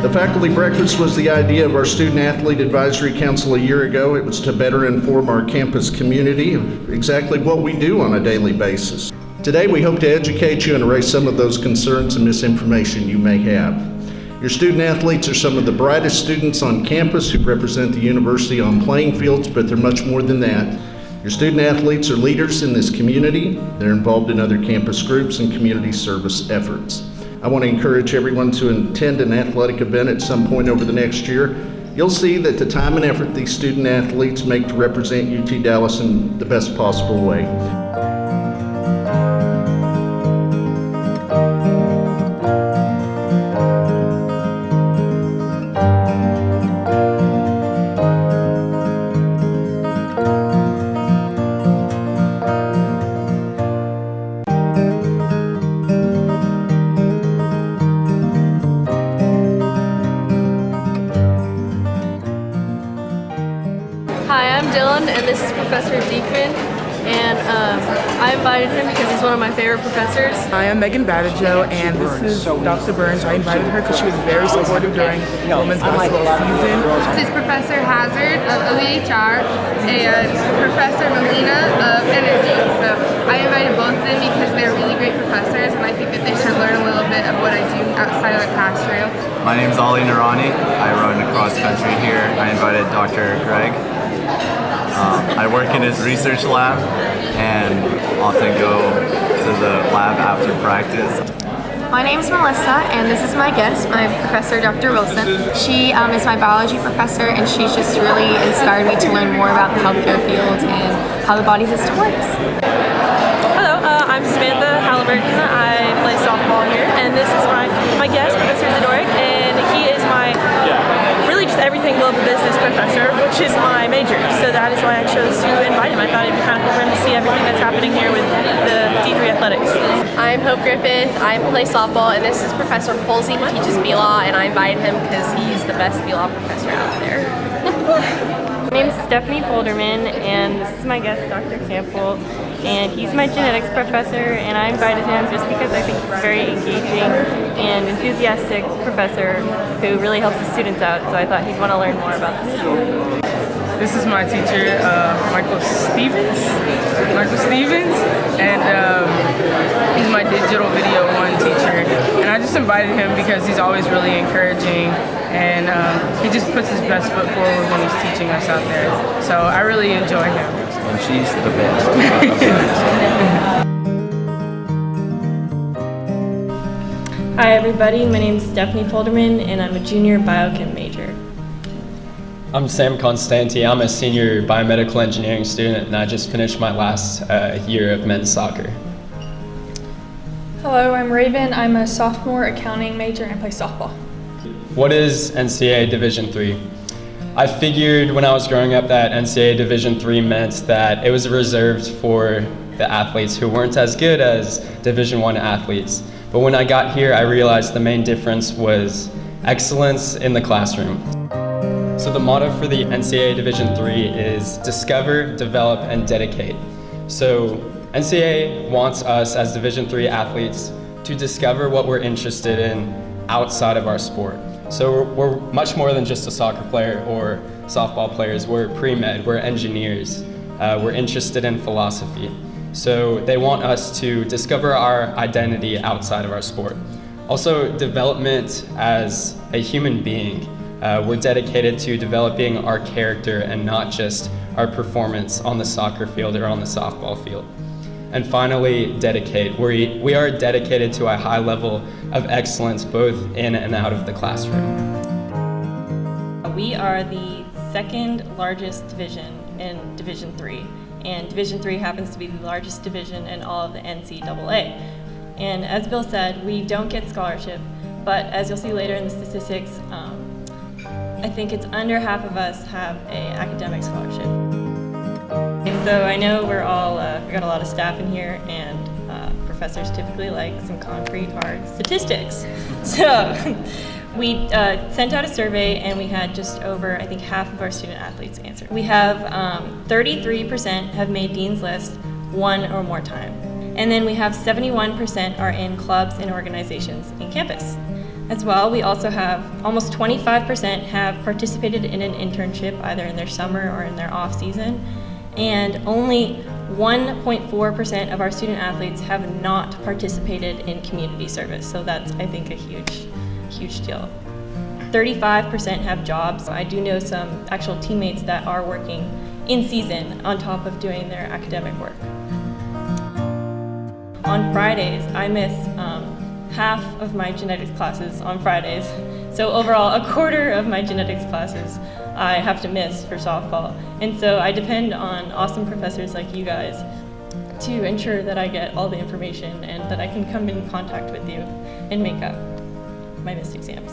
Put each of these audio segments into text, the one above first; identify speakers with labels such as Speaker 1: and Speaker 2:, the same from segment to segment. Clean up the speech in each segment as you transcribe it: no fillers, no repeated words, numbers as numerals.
Speaker 1: The faculty breakfast was the idea of our Student Athlete Advisory Council a year ago. It was to better inform our campus community of exactly what we do on a daily basis. Today, we hope to educate you and erase some of those concerns and misinformation you may have. Your student athletes are some of the brightest students on campus who represent the university on playing fields, but they're much more than that. Your student athletes are leaders in this community. They're involved in other campus groups and community service efforts. I want to encourage everyone to attend an athletic event at some point over the next year. You'll see that the time and effort these student athletes make to represent UT Dallas in the best possible way.
Speaker 2: Hi, I'm Dylan, and this is Professor Diekman, and I invited him because he's one of my favorite professors.
Speaker 3: I am Megan Badajo, and this is Dr. Burns. I invited her because she was very supportive during women's basketball season.
Speaker 4: This is Professor Hazard of OEHR and Professor Molina of Energy. So I invited both of them because they're really great professors, and I think that they should learn a little bit of what I do outside of the classroom.
Speaker 5: My name is Ali Narani. I run cross country here. I invited Dr. Greg. I work in his research lab and often go to the lab after practice.
Speaker 6: My name is Melissa, and this is my guest, my professor, Dr. Wilson. She is my biology professor, and she's just really inspired me to learn more about the healthcare field and how the body system works.
Speaker 2: Hello, I'm Samantha Halliburton. I play softball here, and this is my guest, Professor Zadorek, and he is my really just everything global business professor, which is my major. So that is why I chose to invite him. I thought it'd be kind of cool for him to see everything that's happening here with the D3 athletics.
Speaker 7: I'm Hope Griffith. I play softball, and this is Professor Polsey, who teaches B-Law, and I invited him because he's the best B-Law professor out there.
Speaker 8: My name is Stephanie Polderman, and this is my guest, Dr. Campbell, and he's my genetics professor, and I invited him just because I think he's a very engaging and enthusiastic professor who really helps the students out, so I thought he'd want to learn more about the school.
Speaker 3: This is my teacher, Michael Stevens, and he's my digital video 1 teacher. And I just invited him because he's always really encouraging, and he just puts his best foot forward when he's teaching us out there. So I really enjoy him.
Speaker 5: And she's the best.
Speaker 8: Hi everybody, my name is Stephanie Polderman, and I'm a junior biochem major.
Speaker 9: I'm Sam Constanti. I'm a senior biomedical engineering student, and I just finished my last year of men's soccer.
Speaker 10: Hello, I'm Raven. I'm a sophomore accounting major and play softball.
Speaker 9: What is NCAA Division III? I figured when I was growing up that NCAA Division III meant that it was reserved for the athletes who weren't as good as Division I athletes. But when I got here, I realized the main difference was excellence in the classroom. So the motto for the NCAA Division III is discover, develop, and dedicate. So NCAA wants us as Division III athletes to discover what we're interested in outside of our sport. So we're much more than just a soccer player or softball players. We're pre-med, we're engineers, we're interested in philosophy. So they want us to discover our identity outside of our sport. Also, development as a human being. We're dedicated to developing our character and not just our performance on the soccer field or on the softball field. And finally, dedicate. We are dedicated to a high level of excellence both in and out of the classroom.
Speaker 8: We are the second largest division in Division III, and Division III happens to be the largest division in all of the NCAA. And as Bill said, we don't get scholarship, but as you'll see later in the statistics, I think it's under half of us have an academic scholarship. So I know we're all, we got a lot of staff in here, and professors typically like some concrete, hard statistics. So we sent out a survey, and we had just over, I think, half of our student athletes answer. We have 33% have made Dean's List 1 or more time. And then we have 71% are in clubs and organizations in campus. As well, we also have almost 25% have participated in an internship either in their summer or in their off season, and only 1.4% of our student athletes have not participated in community service. So that's, I think, a huge deal. 35% have jobs. I do know some actual teammates that are working in season on top of doing their academic work. On Fridays, I miss half of my genetics classes on Fridays. So overall, a quarter of my genetics classes I have to miss for softball. And so I depend on awesome professors like you guys to ensure that I get all the information and that I can come in contact with you and make up my missed exams.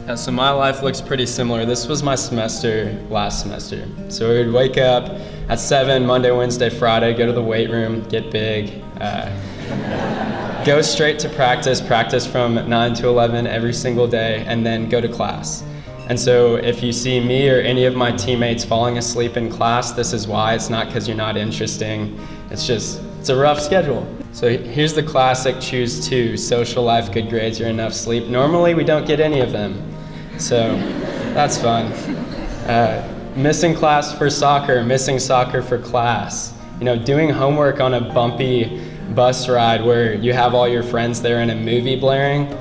Speaker 9: Yeah, so my life looks pretty similar. This was my semester last semester. So we would wake up at 7, Monday, Wednesday, Friday, go to the weight room, get big, go straight to practice from 9 to 11 every single day, and then go to class. And so if you see me or any of my teammates falling asleep in class, this is why. It's not because you're not interesting. It's a rough schedule. So here's the classic choose two: social life, good grades, or enough sleep. Normally we don't get any of them. So that's fun. Missing class for soccer, missing soccer for class. You know, doing homework on a bumpy bus ride where you have all your friends there and a movie blaring.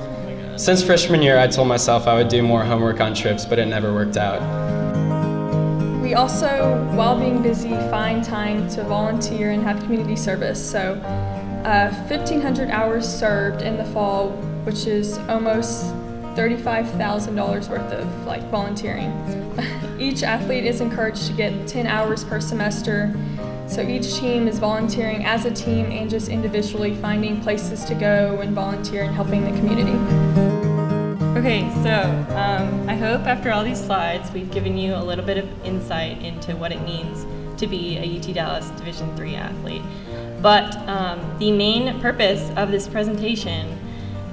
Speaker 9: Since freshman year, I told myself I would do more homework on trips, but it never worked out.
Speaker 10: We also, while being busy, find time to volunteer and have community service. So 1,500 hours served in the fall, which is almost $35,000 worth of volunteering. Each athlete is encouraged to get 10 hours per semester. So each team is volunteering as a team and just individually finding places to go and volunteer and helping the community.
Speaker 8: Okay, so I hope after all these slides we've given you a little bit of insight into what it means to be a UT Dallas Division III athlete. But the main purpose of this presentation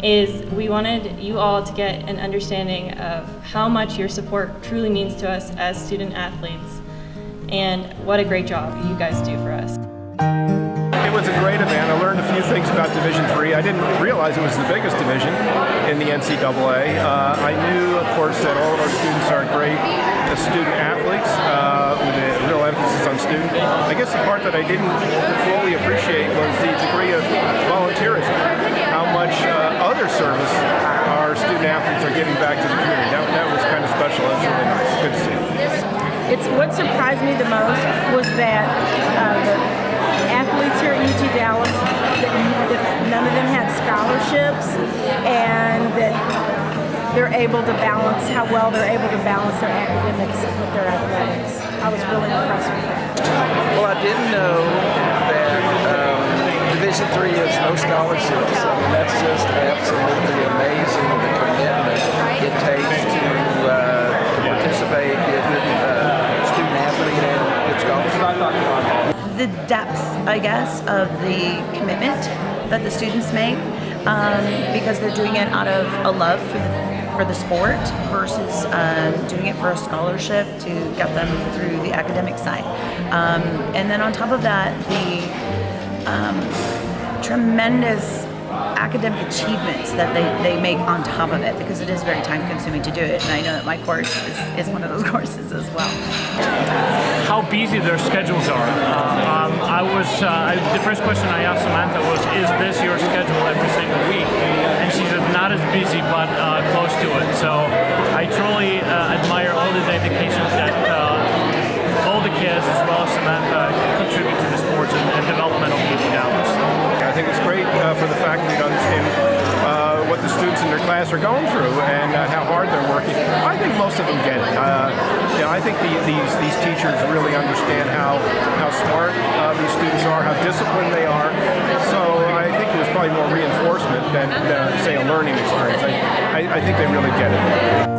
Speaker 8: is we wanted you all to get an understanding of how much your support truly means to us as student athletes, and what a great job you guys do for us.
Speaker 11: It was a great event. I learned a few things about Division III. I didn't realize it was the biggest division in the NCAA. I knew, of course, that all of our students are great student athletes with a real emphasis on student. I guess the part that I didn't fully appreciate was the degree of volunteerism, how much other service our student athletes are giving back to the community. That was kind of special. That was really nice. Good to see.
Speaker 12: What surprised me the most was that the athletes here at UT Dallas, that none of them had scholarships, and that they're able to balance, how well they're able to balance their academics with their athletics. I was really impressed with that.
Speaker 13: Well, I didn't know that Division III has no scholarships. I mean, that's just absolutely amazing, the commitment it takes to participate in student athlete and good scholarship.
Speaker 14: The depth, I guess, of the commitment that the students make, because they're doing it out of a love for the sport versus doing it for a scholarship to get them through the academic side. And then on top of that, the tremendous academic achievements that they make on top of it, because it is very time consuming to do it, and I know that my course is one of those courses as well.
Speaker 15: How busy their schedules are. The first question I asked Samantha was, is this your schedule every single week? And she said not as busy, but close to it. So I truly admire all the dedication that all the kids, as well as Samantha, contribute to the sports and development of UT Dallas.
Speaker 11: I think it's great for the faculty to understand what the students in their class are going through and how hard they're working. I think most of them get it. I think these teachers really understand how smart these students are, how disciplined they are. So I think it was probably more reinforcement than say, a learning experience. I think they really get it.